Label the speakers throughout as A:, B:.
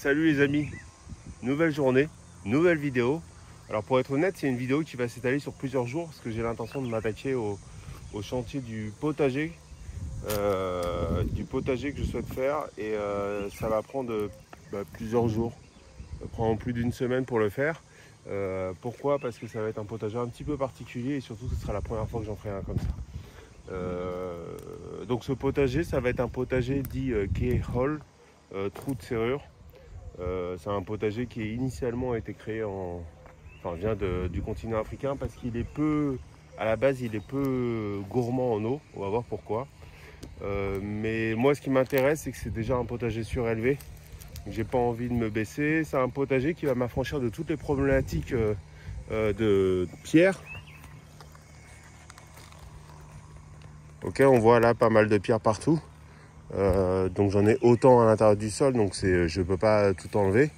A: Salut les amis, nouvelle journée, nouvelle vidéo. Alors pour être honnête, c'est une vidéo qui va s'étaler sur plusieurs jours parce que j'ai l'intention de m'attaquer au chantier du potager que je souhaite faire et ça va prendre plusieurs jours, ça prend plus d'une semaine pour le faire. Pourquoi? Parce que ça va être un potager un petit peu particulier et surtout ce sera la première fois que j'en ferai un comme ça. Donc ce potager, ça va être un potager dit keyhole, trou de serrure. C'est un potager qui initialement a été créé vient du continent africain parce qu'il est à la base il est peu gourmand en eau, on va voir pourquoi. Mais moi ce qui m'intéresse c'est que c'est déjà un potager surélevé, donc j'ai pas envie de me baisser. C'est un potager qui va m'affranchir de toutes les problématiques de pierre. Ok, on voit là pas mal de pierres partout. Donc j'en ai autant à l'intérieur du sol, donc je peux pas tout enlever.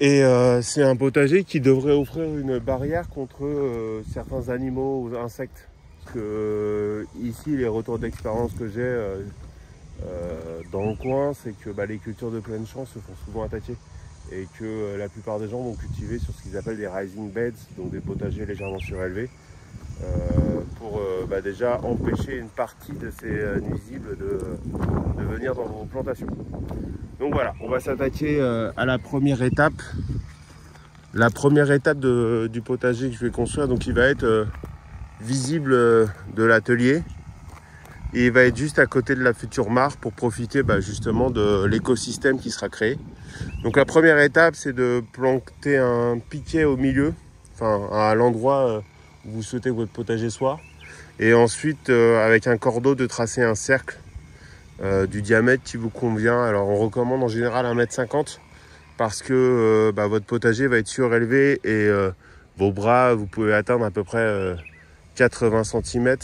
A: Et c'est un potager qui devrait offrir une barrière contre certains animaux ou insectes. Parce que ici, les retours d'expérience que j'ai dans le coin, c'est que les cultures de plein champ se font souvent attaquer. Et que la plupart des gens vont cultiver sur ce qu'ils appellent des rising beds, donc des potagers légèrement surélevés. Pour déjà empêcher une partie de ces nuisibles de venir dans vos plantations. Donc voilà, on va s'attaquer à la première étape. La première étape du potager que je vais construire, donc il va être visible de l'atelier. Et il va être juste à côté de la future mare pour profiter justement de l'écosystème qui sera créé. Donc la première étape, c'est de planter un piquet au milieu, à l'endroit où vous souhaitez que votre potager soit. Et ensuite, avec un cordeau, de tracer un cercle du diamètre qui vous convient. Alors on recommande en général 1,50 m parce que votre potager va être surélevé et vos bras, vous pouvez atteindre à peu près 80 cm.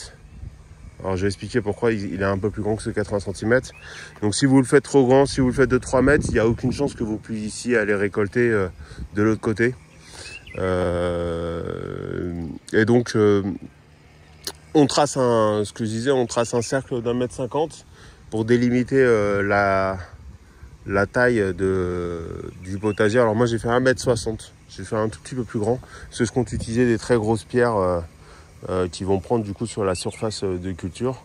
A: Alors je vais expliquer pourquoi il est un peu plus grand que ce 80 cm. Donc si vous le faites trop grand, si vous le faites de 3 mètres, il n'y a aucune chance que vous puissiez aller récolter de l'autre côté. Et donc on trace ce que je disais, on trace un cercle d'1,50 m pour délimiter la taille du potager. Alors moi j'ai fait 1,60 m, j'ai fait un tout petit peu plus grand parce que je compte utiliser des très grosses pierres qui vont prendre du coup sur la surface de culture.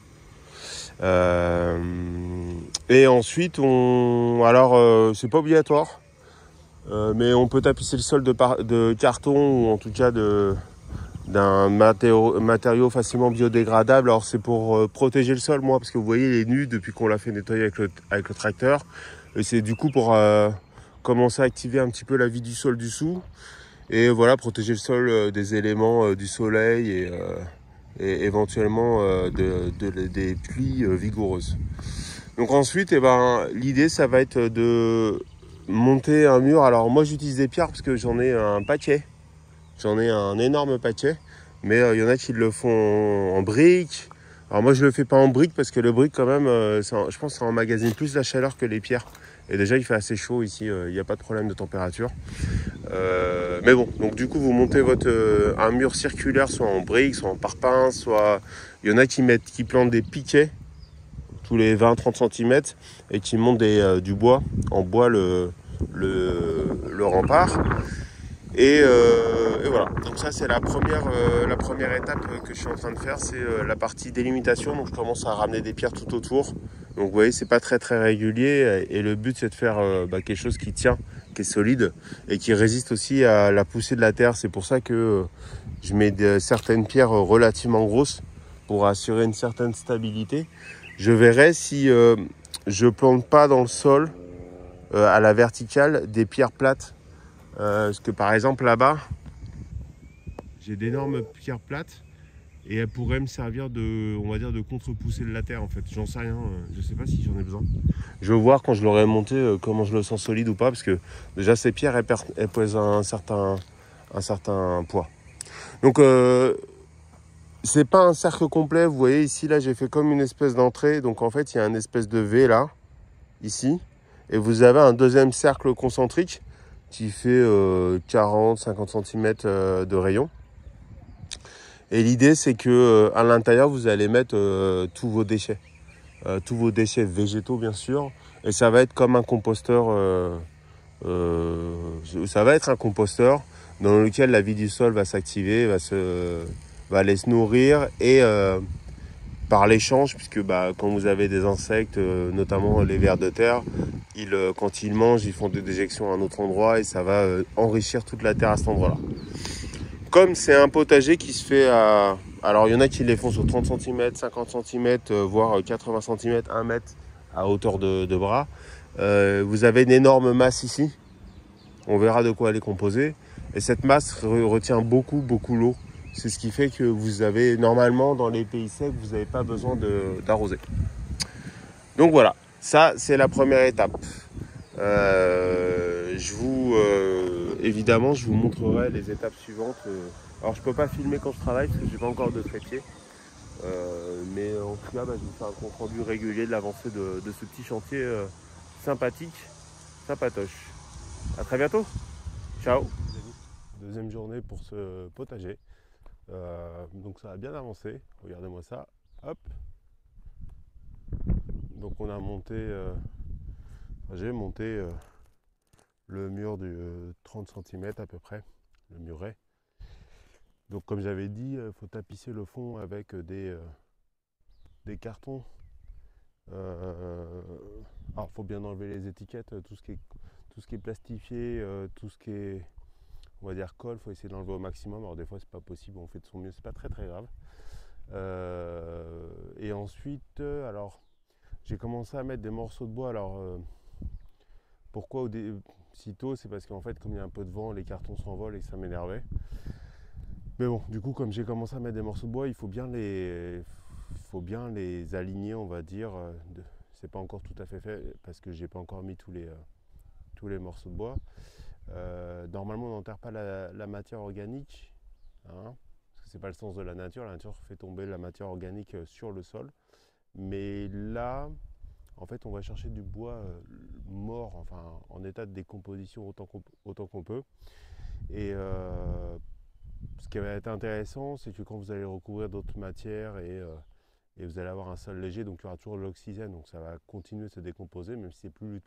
A: Et ensuite c'est pas obligatoire, mais on peut tapisser le sol de carton ou en tout cas d'un matériau facilement biodégradable. Alors c'est pour protéger le sol, moi, parce que vous voyez, il est nu depuis qu'on l'a fait nettoyer avec le tracteur. Et c'est du coup pour commencer à activer un petit peu la vie du sol dessous. Et voilà, protéger le sol des éléments du soleil et éventuellement des pluies vigoureuses. Donc ensuite, l'idée, ça va être de monter un mur. Alors moi, j'utilise des pierres parce que j'en ai un paquet. J'en ai un énorme paquet, mais il y en a qui le font en briques. Alors moi je le fais pas en briques parce que le brique quand même, je pense que ça emmagasine plus la chaleur que les pierres. Et déjà il fait assez chaud ici, il n'y a pas de problème de température. Mais bon, donc du coup vous montez un mur circulaire, soit en briques, soit en parpaing, soit... Il y en a qui plantent des piquets tous les 20-30 cm et qui montent du bois, en bois le rempart. Et voilà, donc ça c'est la première étape que je suis en train de faire, c'est la partie délimitation. Donc je commence à ramener des pierres tout autour. Donc vous voyez, c'est pas très régulier et le but c'est de faire quelque chose qui tient, qui est solide et qui résiste aussi à la poussée de la terre. C'est pour ça que je mets certaines pierres relativement grosses pour assurer une certaine stabilité. Je verrai si je plante pas dans le sol à la verticale des pierres plates. Parce que par exemple là-bas, j'ai d'énormes pierres plates et elles pourraient me servir de contre-pousser de la terre en fait. J'en sais rien, je sais pas si j'en ai besoin. Je vais voir quand je l'aurai monté comment je le sens solide ou pas, parce que déjà ces pierres elles pèsent un certain poids. Donc c'est pas un cercle complet, vous voyez ici là j'ai fait comme une espèce d'entrée, donc en fait il y a une espèce de V là, ici, et vous avez un deuxième cercle concentrique qui fait 40-50 cm de rayon. Et l'idée c'est que à l'intérieur vous allez mettre tous vos déchets végétaux bien sûr, Et ça va être comme un composteur. Ça va être un composteur dans lequel la vie du sol va s'activer, va aller se nourrir et par l'échange, puisque quand vous avez des insectes, notamment les vers de terre, quand ils mangent, ils font des déjections à un autre endroit et ça va enrichir toute la terre à cet endroit-là. Comme c'est un potager qui se fait à... Alors il y en a qui les font sur 30 cm, 50 cm, voire 80 cm, 1 mètre à hauteur de bras. Vous avez une énorme masse ici. On verra de quoi elle est composée. Et cette masse retient beaucoup l'eau. C'est ce qui fait que vous avez, normalement, dans les pays secs, vous n'avez pas besoin d'arroser. Donc voilà, ça c'est la première étape. Évidemment, je vous montrerai les étapes suivantes. Alors je peux pas filmer quand je travaille parce que j'ai pas encore de trépied. Mais en tout cas, je vous fais un compte rendu régulier de l'avancée de ce petit chantier sympathique, sympatoche. À très bientôt. Ciao. Deuxième journée pour ce potager. Donc ça a bien avancé. Regardez-moi ça. Hop. Donc on a monté, j'ai monté le mur de 30 cm à peu près, le muret. Donc comme j'avais dit, il faut tapisser le fond avec des cartons. Alors il faut bien enlever les étiquettes, tout ce qui est plastifié, tout ce qui est, on va dire, colle, il faut essayer d'enlever au maximum. Alors des fois c'est pas possible, on fait de son mieux, c'est pas très grave. Et ensuite, alors j'ai commencé à mettre des morceaux de bois. Alors pourquoi si tôt? C'est parce qu'en fait, comme il y a un peu de vent, les cartons s'envolent et que ça m'énervait. Mais bon, du coup, comme j'ai commencé à mettre des morceaux de bois, il faut bien les aligner, on va dire. C'est pas encore tout à fait fait parce que j'ai pas encore mis tous les morceaux de bois. Normalement, on n'enterre pas la matière organique, hein, parce que c'est pas le sens de la nature. La nature fait tomber la matière organique sur le sol. Mais là, en fait, on va chercher du bois mort, enfin en état de décomposition autant qu'on peut. Et ce qui avait été intéressant, c'est que quand vous allez recouvrir d'autres matières et vous allez avoir un sol léger, donc il y aura toujours de l'oxygène, donc ça va continuer de se décomposer, même si c'est plus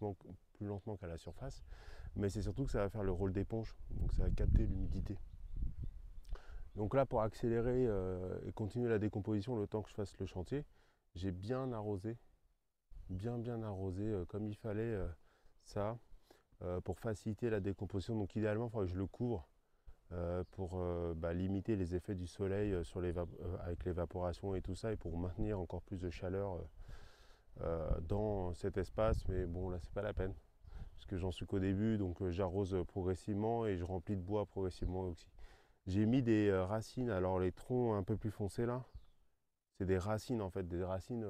A: lentement qu'à la surface. Mais c'est surtout que ça va faire le rôle d'éponge, donc ça va capter l'humidité. Donc là, pour accélérer et continuer la décomposition le temps que je fasse le chantier, j'ai bien arrosé comme il fallait ça pour faciliter la décomposition. Donc idéalement, il faudrait que je le couvre pour limiter les effets du soleil avec l'évaporation et tout ça, et pour maintenir encore plus de chaleur dans cet espace. Mais bon, là c'est pas la peine parce que j'en suis qu'au début, donc j'arrose progressivement et je remplis de bois progressivement aussi. J'ai mis des racines. Alors les troncs un peu plus foncés là, c'est des racines en fait, des racines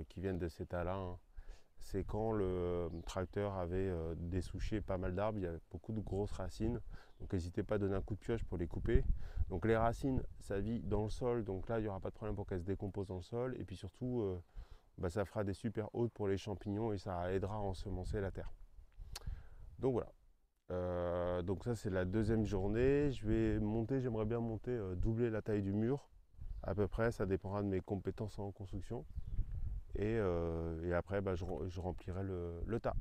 A: qui viennent de cet état-là. Hein. C'est quand le tracteur avait dessouché pas mal d'arbres, il y avait beaucoup de grosses racines. Donc n'hésitez pas à donner un coup de pioche pour les couper. Donc les racines, ça vit dans le sol, donc là il n'y aura pas de problème pour qu'elles se décomposent dans le sol. Et puis surtout, ça fera des super hôtes pour les champignons et ça aidera à ensemencer la terre. Donc voilà. Donc ça c'est la deuxième journée. J'aimerais bien monter, doubler la taille du mur à peu près. Ça dépendra de mes compétences en construction. Et après, je remplirai le tas.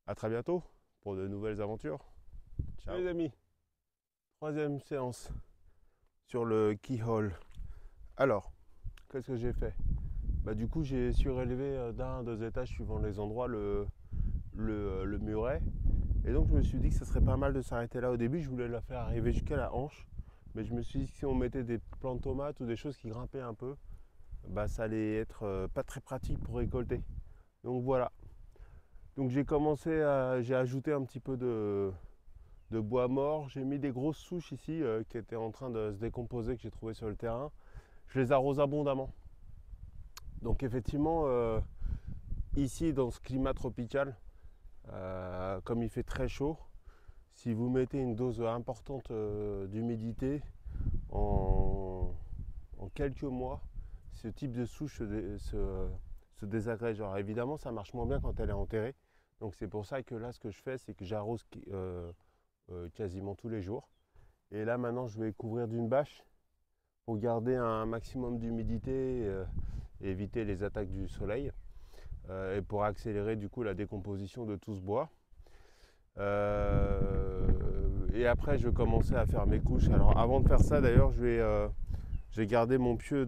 A: A très bientôt pour de nouvelles aventures. Ciao les amis. Troisième séance sur le keyhole. Alors, qu'est-ce que j'ai fait? Du coup, j'ai surélevé d'un à deux étages suivant les endroits le muret. Et donc, je me suis dit que ce serait pas mal de s'arrêter là au début. Je voulais la faire arriver jusqu'à la hanche. Mais je me suis dit que si on mettait des plants de tomates ou des choses qui grimpaient un peu, ça allait être pas très pratique pour récolter. Donc voilà. Donc j'ai ajouté un petit peu de bois mort. J'ai mis des grosses souches ici qui étaient en train de se décomposer, que j'ai trouvé sur le terrain. Je les arrose abondamment. Donc effectivement, ici dans ce climat tropical, comme il fait très chaud, si vous mettez une dose importante d'humidité en quelques mois, ce type de souche se désagrège. Alors évidemment, ça marche moins bien quand elle est enterrée. Donc c'est pour ça que là, ce que je fais, c'est que j'arrose quasiment tous les jours. Et là, maintenant, je vais couvrir d'une bâche pour garder un maximum d'humidité et éviter les attaques du soleil et pour accélérer du coup la décomposition de tout ce bois. Et après je vais commencer à faire mes couches. Alors avant de faire ça d'ailleurs j'ai gardé mon pieu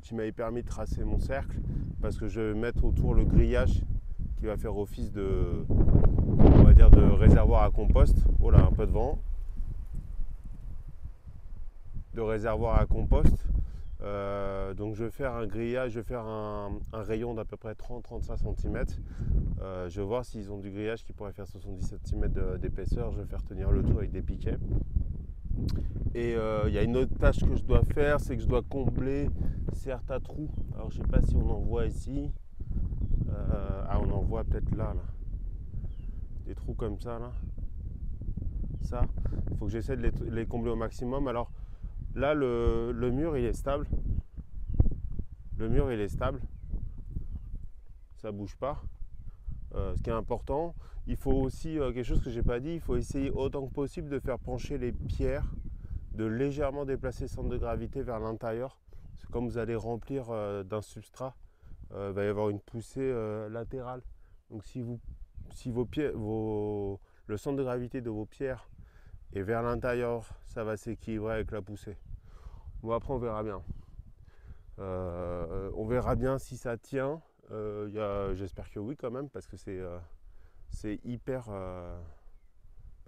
A: qui m'avait permis de tracer mon cercle parce que je vais mettre autour le grillage qui va faire office on va dire de réservoir à compost. Oh là, un peu de vent. De réservoir à compost. Donc je vais faire un grillage, je vais faire un rayon d'à peu près 30-35 cm. Je vais voir s'ils ont du grillage qui pourrait faire 70 cm d'épaisseur. Je vais faire tenir le tout avec des piquets. Et il y a une autre tâche que je dois faire, c'est que je dois combler certains trous. Alors je ne sais pas si on en voit ici. On en voit peut-être là. Des trous comme ça là. Ça, il faut que j'essaie de les combler au maximum. Alors là le mur il est stable. Le mur il est stable. Ça bouge pas. Ce qui est important, il faut aussi quelque chose que j'ai pas dit, il faut essayer autant que possible de faire pencher les pierres, de légèrement déplacer le centre de gravité vers l'intérieur. Parce que comme vous allez remplir d'un substrat, il va y avoir une poussée latérale. Donc si le centre de gravité de vos pierres est vers l'intérieur, ça va s'équilibrer avec la poussée. Bon, après on verra bien. On verra bien si ça tient. J'espère que oui quand même parce que c'est hyper...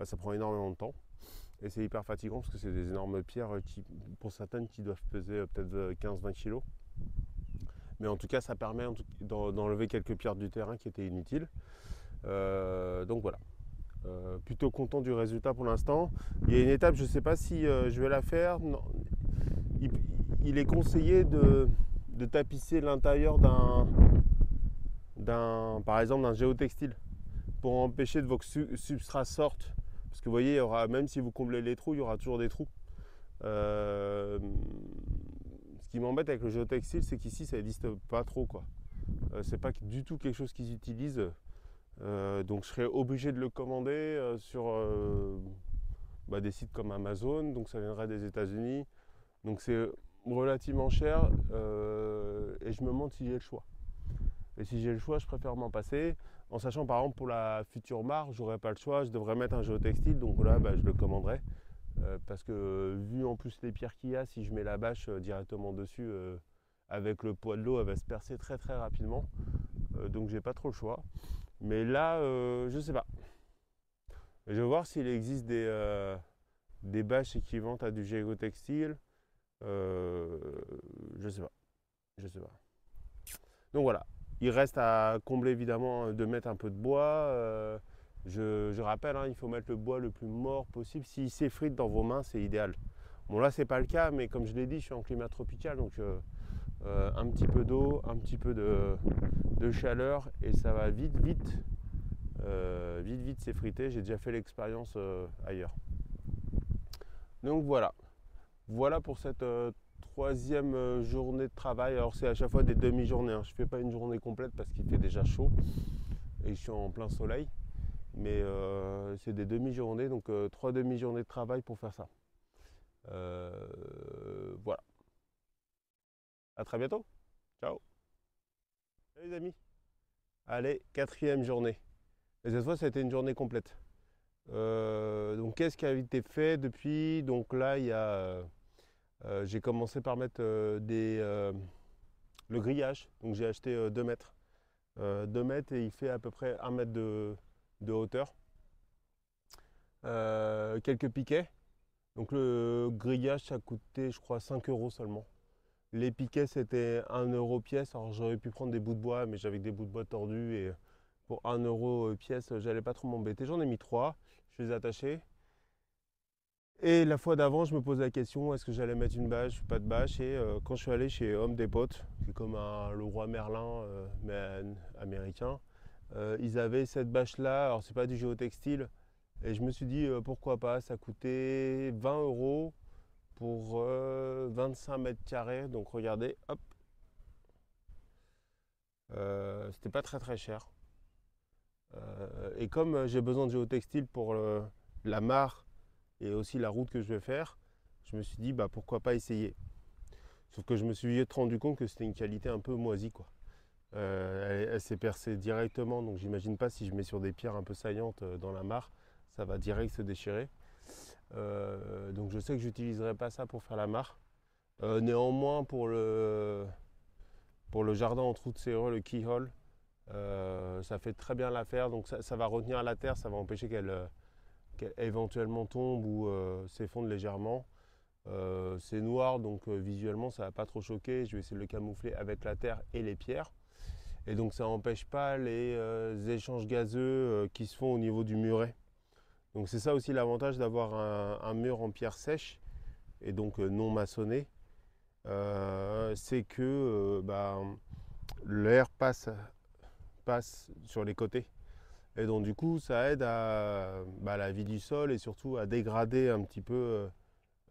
A: ça prend énormément de temps. Et c'est hyper fatigant parce que c'est des énormes pierres pour certaines qui doivent peser peut-être 15-20 kg. Mais en tout cas, ça permet d'enlever quelques pierres du terrain qui étaient inutiles. Donc voilà. Plutôt content du résultat pour l'instant. Il y a une étape, je ne sais pas si je vais la faire. Non. Il est conseillé de tapisser l'intérieur par exemple d'un géotextile pour empêcher que vos substrats sortent. Parce que vous voyez, même si vous comblez les trous, il y aura toujours des trous. Ce qui m'embête avec le géotextile, c'est qu'ici, ça n'existe pas trop, quoi. C'est pas du tout quelque chose qu'ils utilisent. Donc je serais obligé de le commander sur des sites comme Amazon. Donc ça viendrait des États-Unis. Donc c'est relativement cher et je me demande si j'ai le choix. Et si j'ai le choix, je préfère m'en passer. En sachant par exemple pour la future mare, j'aurais pas le choix, je devrais mettre un géotextile, donc là je le commanderai. Parce que vu en plus les pierres qu'il y a, si je mets la bâche directement dessus, avec le poids de l'eau, elle va se percer très très rapidement. Donc j'ai pas trop le choix. Mais là, je sais pas. Je vais voir s'il existe des bâches équivalentes à du géotextile. Je sais pas. Je sais pas. Donc voilà. Il reste à combler évidemment de mettre un peu de bois. Je rappelle, il faut mettre le bois le plus mort possible. S'il s'effrite dans vos mains, c'est idéal. Bon là, c'est pas le cas, mais comme je l'ai dit, je suis en climat tropical, donc un petit peu d'eau, un petit peu de chaleur, et ça va vite s'effriter. J'ai déjà fait l'expérience ailleurs. Donc voilà. Voilà pour cette troisième journée de travail. Alors c'est à chaque fois des demi-journées. Je ne fais pas une journée complète parce qu'il fait déjà chaud et je suis en plein soleil. Mais c'est des demi-journées, donc 3 demi-journées de travail pour faire ça. Voilà. À très bientôt. Ciao. Salut les amis. Allez, 4e journée. Et cette fois, ça a été une journée complète. Donc qu'est-ce qui a été fait depuis? Donc là, il y a... j'ai commencé par mettre le grillage. Donc j'ai acheté 2 mètres. 2 mètres et il fait à peu près 1 mètre de hauteur. Quelques piquets. Donc le grillage, ça a coûté, je crois, 5 € seulement. Les piquets, c'était 1 € pièce. Alors j'aurais pu prendre des bouts de bois, mais j'avais des bouts de bois tordus. Et pour 1 € pièce, j'allais pas trop m'embêter. J'en ai mis 3. Je les ai attachés. Et la fois d'avant, je me posais la question, est-ce que j'allais mettre une bâche ou pas de bâche? Et quand je suis allé chez Home Depot, qui est comme le roi Merlin, mais américain, ils avaient cette bâche-là. Alors c'est pas du géotextile. Et je me suis dit, pourquoi pas? Ça coûtait 20 € pour 25 mètres carrés. Donc regardez, hop. C'était pas très très cher. Et comme j'ai besoin de géotextile pour la mare et aussi la route que je vais faire, je me suis dit pourquoi pas essayer. Sauf que je me suis vite rendu compte que c'était une qualité un peu moisie, quoi. Elle s'est percée directement, donc j'imagine pas si je mets sur des pierres un peu saillantes dans la mare, ça va direct se déchirer. Donc je sais que j'utiliserai pas ça pour faire la mare. Néanmoins pour le jardin en trou de serrure, le keyhole, ça fait très bien l'affaire, donc ça va retenir la terre, ça va empêcher qu'elle éventuellement tombe ou s'effondre légèrement. C'est noir, donc visuellement ça va pas trop choquer. Je vais essayer de le camoufler avec la terre et les pierres. Et donc ça n'empêche pas les échanges gazeux qui se font au niveau du muret. Donc c'est ça aussi l'avantage d'avoir un mur en pierre sèche et donc non maçonné. C'est que l'air passe sur les côtés. Et donc du coup ça aide à la vie du sol et surtout à dégrader un petit peu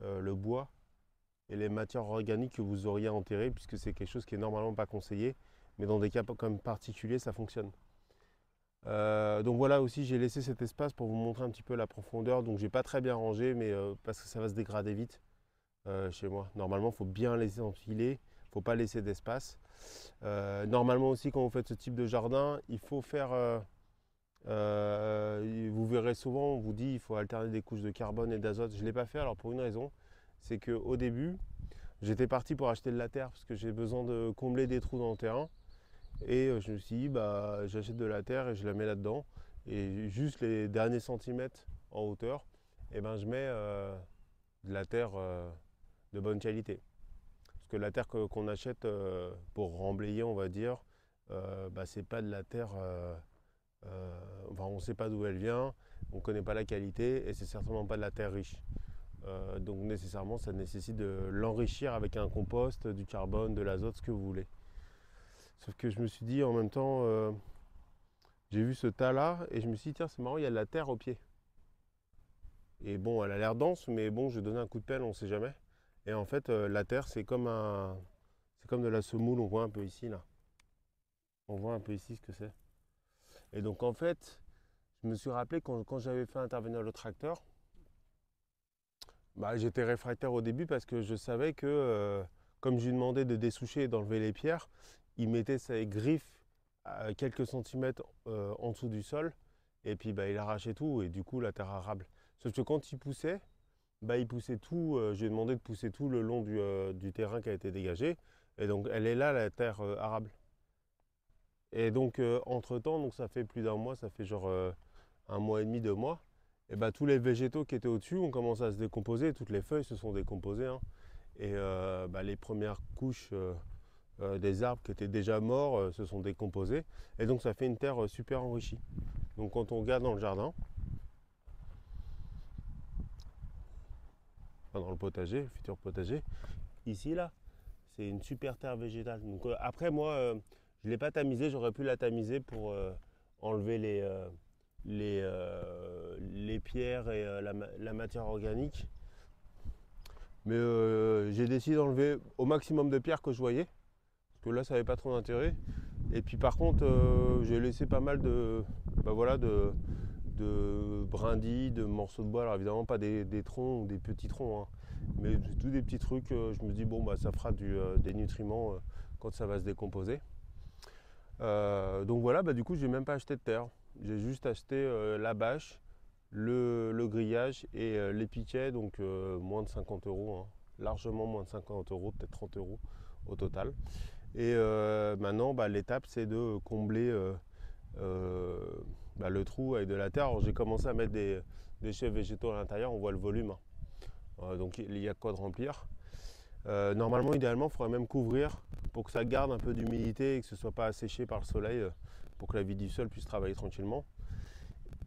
A: le bois et les matières organiques que vous auriez enterrées, puisque c'est quelque chose qui est normalement pas conseillé, mais dans des cas comme particuliers ça fonctionne. Donc voilà, aussi j'ai laissé cet espace pour vous montrer un petit peu la profondeur. Donc j'ai pas très bien rangé, mais parce que ça va se dégrader vite chez moi. Normalement il faut bien laisser enfiler, il ne faut pas laisser d'espace. Normalement aussi quand vous faites ce type de jardin, il faut faire vous verrez souvent, on vous dit il faut alterner des couches de carbone et d'azote. Je ne l'ai pas fait, alors pour une raison, c'est qu'au début, j'étais parti pour acheter de la terre parce que j'ai besoin de combler des trous dans le terrain. Et je me suis dit, j'achète de la terre et je la mets là-dedans. Et juste les derniers centimètres en hauteur, et je mets de la terre de bonne qualité. Parce que la terre qu'on achète pour remblayer, on va dire, c'est pas de la terre... on ne sait pas d'où elle vient, on ne connaît pas la qualité et c'est certainement pas de la terre riche. Donc nécessairement ça nécessite de l'enrichir avec un compost, du carbone, de l'azote, ce que vous voulez. Sauf que je me suis dit en même temps, j'ai vu ce tas là et je me suis dit tiens c'est marrant, il y a de la terre au pied. Et bon elle a l'air dense mais bon je vais donner un coup de pelle, on ne sait jamais. Et en fait la terre c'est comme de la semoule, on voit un peu ici là. On voit un peu ici ce que c'est. Et donc en fait, je me suis rappelé quand j'avais fait intervenir le tracteur, j'étais réfractaire au début parce que je savais que comme je lui demandais de dessoucher et d'enlever les pierres, il mettait ses griffes à quelques centimètres en dessous du sol et puis il arrachait tout et du coup la terre arable. Sauf que quand il poussait tout, je lui ai demandé de pousser tout le long du terrain qui a été dégagé et donc elle est là la terre arable. Et donc entre-temps, donc ça fait plus d'un mois, ça fait genre un mois et demi, 2 mois, et tous les végétaux qui étaient au-dessus ont commencé à se décomposer, toutes les feuilles se sont décomposées. Hein. Et les premières couches des arbres qui étaient déjà morts se sont décomposées. Et donc ça fait une terre super enrichie. Donc quand on regarde dans le jardin, dans le potager, le futur potager, ici là, c'est une super terre végétale. Donc après moi, je ne l'ai pas tamisé, j'aurais pu la tamiser pour enlever les pierres et la matière organique. Mais j'ai décidé d'enlever au maximum de pierres que je voyais, parce que là ça n'avait pas trop d'intérêt. Et puis par contre, j'ai laissé pas mal de brindilles, de morceaux de bois. Alors évidemment pas des troncs ou des petits troncs, hein, mais tous des petits trucs. Je me dis ça fera des nutriments quand ça va se décomposer. Donc voilà, du coup j'ai même pas acheté de terre. J'ai juste acheté la bâche, le grillage et les piquets, donc moins de 50 €, hein, largement moins de 50 €, peut-être 30 € au total. Et maintenant l'étape c'est de combler le trou avec de la terre. Alors j'ai commencé à mettre des déchets végétaux à l'intérieur, on voit le volume. Hein. Donc il y a quoi de remplir. Normalement, idéalement, il faudrait même couvrir pour que ça garde un peu d'humidité et que ce ne soit pas asséché par le soleil pour que la vie du sol puisse travailler tranquillement.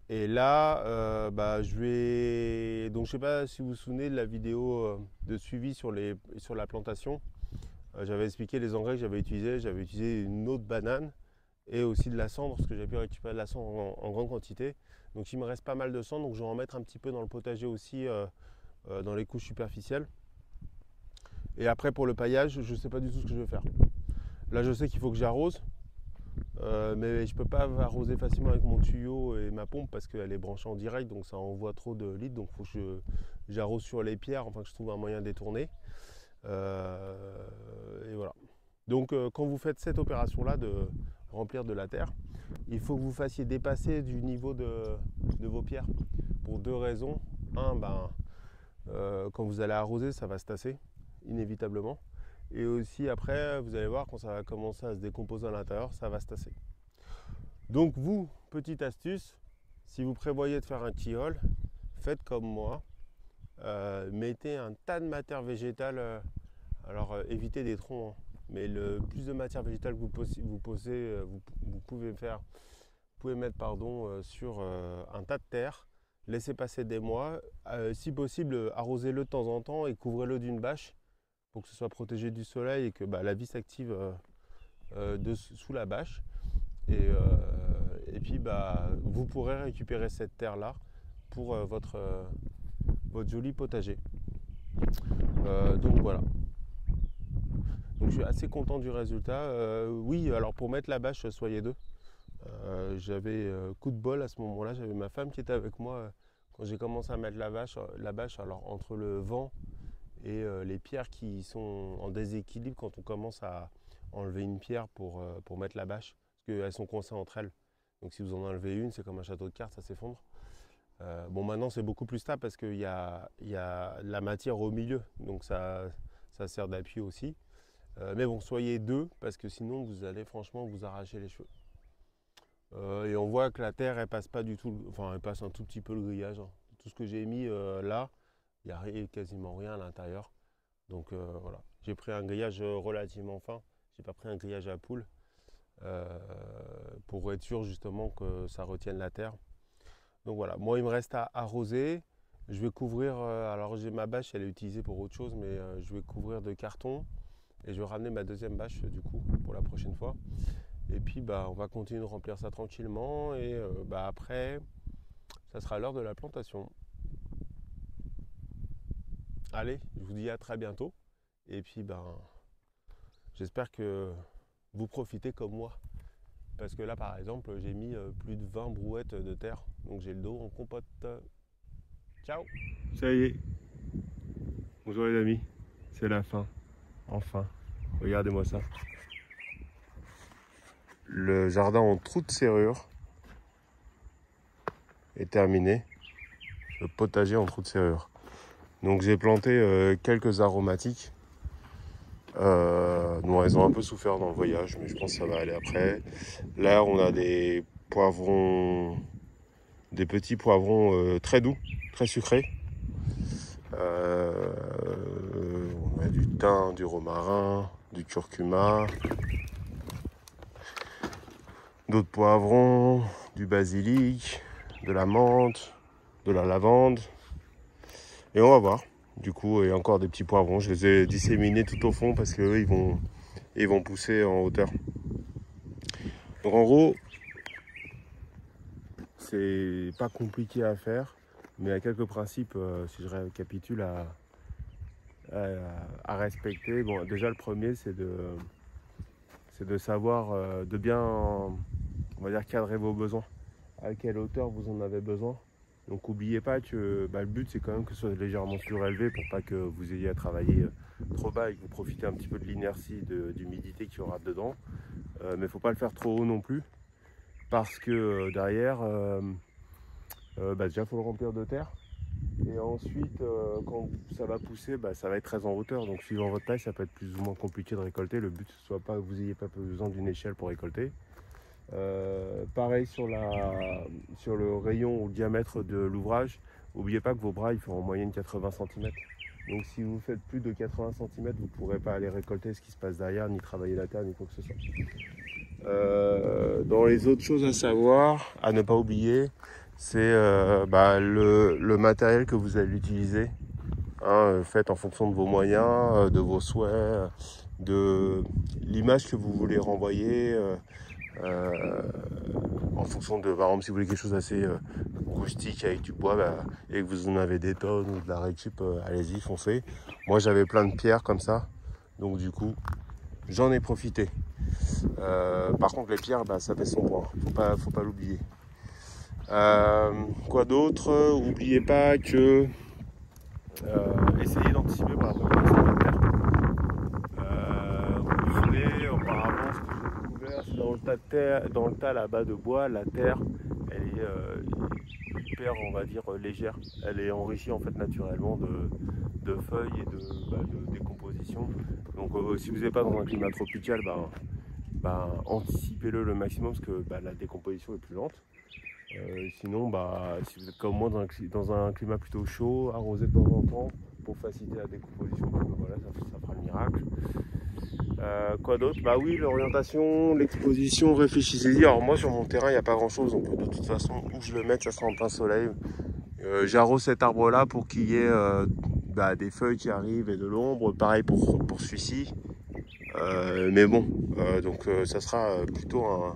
A: Et là, je vais... Donc je ne sais pas si vous vous souvenez de la vidéo de suivi sur la plantation. J'avais expliqué les engrais que j'avais utilisés. J'avais utilisé une eau de banane et aussi de la cendre parce que j'avais pu récupérer de la cendre en grande quantité. Donc il me reste pas mal de cendre, donc je vais en mettre un petit peu dans le potager aussi, dans les couches superficielles. Et après pour le paillage, je ne sais pas du tout ce que je vais faire. Là je sais qu'il faut que j'arrose, mais je ne peux pas arroser facilement avec mon tuyau et ma pompe parce qu'elle est branchée en direct, donc ça envoie trop de litres, donc il faut que j'arrose sur les pierres, enfin que je trouve un moyen de détourner. Et voilà. Donc quand vous faites cette opération-là de remplir de la terre, il faut que vous fassiez dépasser du niveau de vos pierres. Pour deux raisons. Un, quand vous allez arroser, ça va se tasser, inévitablement. Et aussi après, vous allez voir, quand ça va commencer à se décomposer à l'intérieur, ça va se tasser. Donc vous, petite astuce, si vous prévoyez de faire un tilleul, faites comme moi. Mettez un tas de matière végétale. Alors évitez des troncs, hein, mais le plus de matière végétale que vous pouvez mettre sur un tas de terre. Laissez passer des mois. Si possible, arrosez-le de temps en temps et couvrez-le d'une bâche pour que ce soit protégé du soleil et que la vie s'active sous la bâche. Et puis vous pourrez récupérer cette terre-là pour votre joli potager. Donc voilà. Donc je suis assez content du résultat. Oui, alors pour mettre la bâche, soyez deux. J'avais coup de bol à ce moment-là, j'avais ma femme qui était avec moi quand j'ai commencé à mettre la bâche. Alors entre le vent et les pierres qui sont en déséquilibre quand on commence à enlever une pierre pour mettre la bâche, parce qu'elles sont coincées entre elles. Donc si vous en enlevez une, c'est comme un château de cartes, ça s'effondre. Bon, maintenant c'est beaucoup plus stable parce qu'il y a la matière au milieu, donc ça sert d'appui aussi. Mais bon, soyez deux parce que sinon vous allez franchement vous arracher les cheveux. Et on voit que la terre elle passe pas du tout, enfin elle passe un tout petit peu le grillage, hein. Tout ce que j'ai mis là, il n'y a quasiment rien à l'intérieur. Donc voilà, j'ai pris un grillage relativement fin, j'ai pas pris un grillage à poule pour être sûr justement que ça retienne la terre. Donc voilà, moi il me reste à arroser. Je vais couvrir, alors j'ai ma bâche, elle est utilisée pour autre chose, mais je vais couvrir de carton et je vais ramener ma deuxième bâche du coup pour la prochaine fois. Et puis on va continuer de remplir ça tranquillement et après, ça sera l'heure de la plantation. Allez, je vous dis à très bientôt. Et puis j'espère que vous profitez comme moi. Parce que là par exemple, j'ai mis plus de 20 brouettes de terre. Donc j'ai le dos en compote. Ciao. Ça y est. Bonjour les amis. C'est la fin. Enfin. Regardez-moi ça. Le jardin en trou de serrure est terminé. Le potager en trou de serrure. Donc j'ai planté quelques aromatiques. Bon, elles ont un peu souffert dans le voyage, mais je pense que ça va aller après. Là, on a des poivrons, des petits poivrons très doux, très sucrés. On a du thym, du romarin, du curcuma, d'autres poivrons, du basilic, de la menthe, de la lavande. Et on va voir. Du coup, il y a encore des petits poivrons. Je les ai disséminés tout au fond parce qu'eux, ils vont pousser en hauteur. Donc en gros, c'est pas compliqué à faire, mais il y a quelques principes, si je récapitule, à respecter. Bon, déjà le premier, c'est de savoir, de bien, on va dire, cadrer vos besoins. À quelle hauteur vous en avez besoin. Donc n'oubliez pas que le but c'est quand même que ce soit légèrement surélevé pour pas que vous ayez à travailler trop bas et que vous profitez un petit peu de l'inertie, d'humidité qu'il y aura dedans. Mais il ne faut pas le faire trop haut non plus parce que derrière, déjà il faut le remplir de terre. Et ensuite, quand ça va pousser, ça va être très en hauteur. Donc suivant votre taille, ça peut être plus ou moins compliqué de récolter. Le but, ce soit pas que vous n'ayez pas besoin d'une échelle pour récolter. Pareil sur le rayon ou le diamètre de l'ouvrage, n'oubliez pas que vos bras ils font en moyenne 80 cm. Donc si vous faites plus de 80 cm, vous ne pourrez pas aller récolter ce qui se passe derrière, ni travailler la terre, ni quoi que ce soit. Dans les autres choses à savoir, à ne pas oublier, c'est le matériel que vous allez utiliser. Faites en fonction de vos moyens, de vos souhaits, de l'image que vous voulez renvoyer. En fonction de, par exemple, si vous voulez quelque chose d'assez rustique avec du bois et que vous en avez des tonnes ou de la récup, allez-y, foncez. Moi j'avais plein de pierres comme ça, donc du coup j'en ai profité. Par contre les pierres, ça fait son poids, faut pas l'oublier. Quoi d'autre? Oubliez pas que essayez d'anticiper par rapport à votre terre. terre, c'est dans le tas de terre, dans le tas là-bas de bois, la terre, elle est hyper, on va dire, légère. Elle est enrichie en fait naturellement de feuilles et de décomposition. Donc si vous n'êtes pas dans un climat tropical, anticipez-le le maximum parce que la décomposition est plus lente. Sinon, si vous êtes comme moi dans un climat plutôt chaud, arrosez de temps en temps pour faciliter la décomposition, parce que voilà, ça fera le miracle. Quoi d'autre? Bah oui, l'orientation, l'exposition, réfléchissez-y. Alors moi sur mon terrain, il n'y a pas grand chose, donc de toute façon, où je le mette, ça sera en plein soleil. J'arrose cet arbre là pour qu'il y ait des feuilles qui arrivent et de l'ombre. Pareil pour celui-ci. Mais bon, donc ça sera plutôt un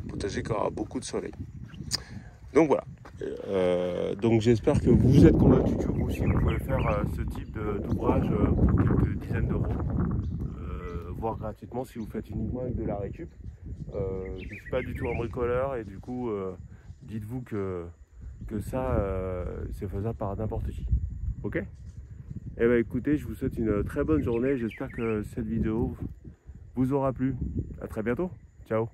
A: potager qui aura beaucoup de soleil. Donc voilà. Donc j'espère que vous vous êtes convaincus que vous aussi vous pouvez faire ce type d'ouvrage pour quelques dizaines d'euros, voire gratuitement si vous faites uniquement avec de la récup. Je ne suis pas du tout un bricoleur et du coup dites-vous que ça c'est faisable par n'importe qui. Ok? Eh bien écoutez, je vous souhaite une très bonne journée, j'espère que cette vidéo vous aura plu. À très bientôt, ciao.